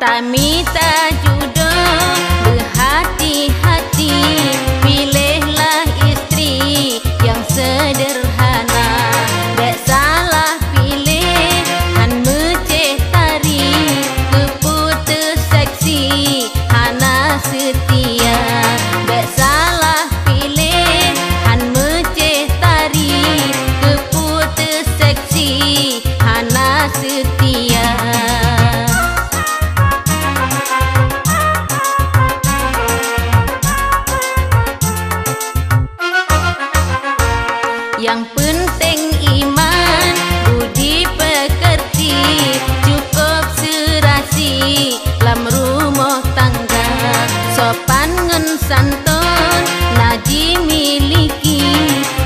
Tamita jodoh berhati-hati, pilihlah istri yang sederhana. Dek salah pilih han meceh tari, keputus seksi hana setia. Dek salah pilih han meceh tari, keputus seksi hana setia. Yang penting iman, budi pekerti, cukup serasi dalam rumah tangga. Sopan ngen santun naji miliki,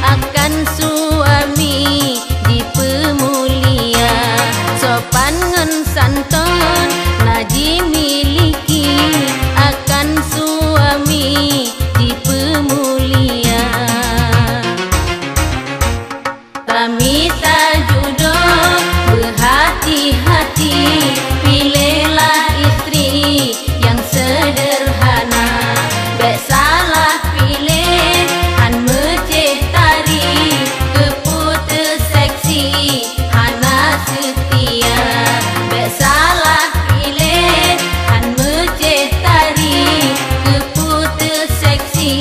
akan suami di pemulia. Sopan ngen santun naji miliki, akan suami di pemulia. Tamita jodoh berhati-hati, pilihlah istri yang sederhana. Dek salah pilih han meceh tari, keputus seksi hana setia. Dek salah pilih han meceh tari, keputus seksi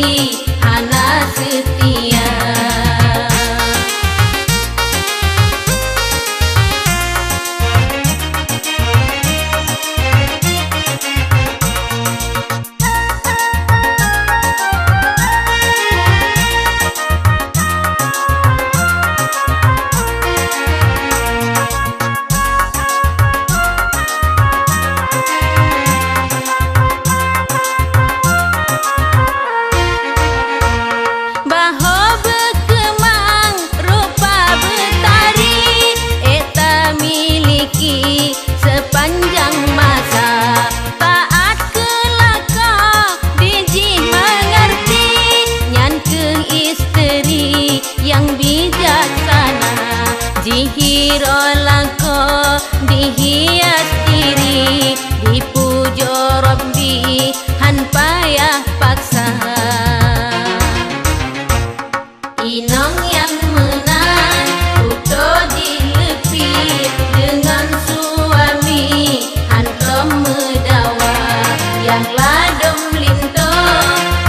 hana setia. Sepanjang masa taat kelakar, bijih mengerti, nyan ke isteri yang bijaksana. Jihiro lako dihias diri, dipujo Rabbi han payah paksa. Inong yang menang uto dilepit dengan suami hantom medawa. Yang ladom linto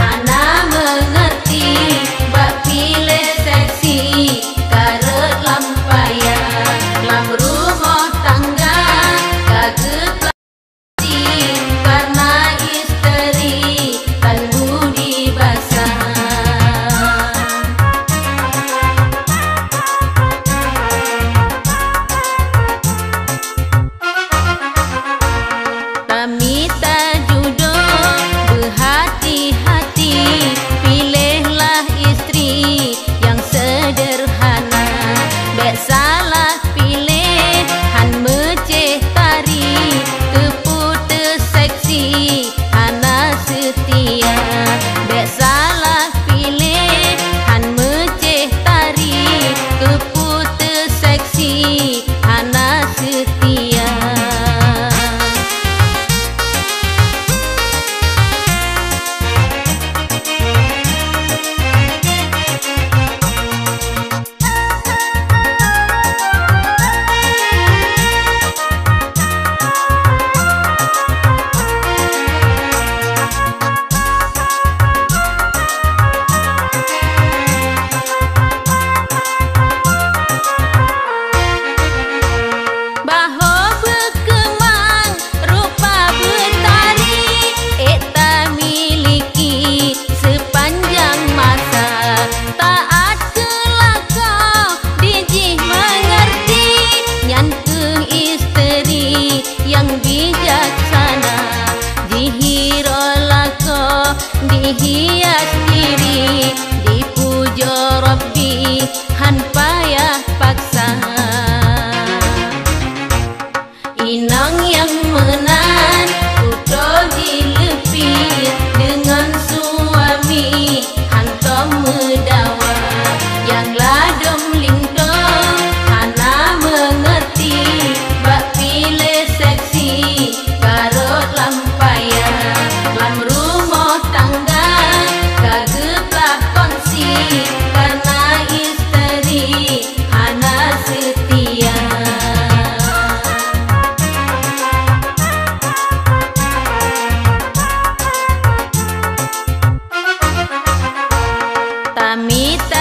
hana mengerti, bak pilih seksi karet lampayan. Lam rumah tangga kaget lagi, karena isteri tan budi basah. Tamita jodoh berhati-hati, pilihlah istri yang sederhana. Dek salah pilih han meceh tari, keputus seksi hana setia. Dek salah pilih han meceh tari, keputus seksi hana setia. pamit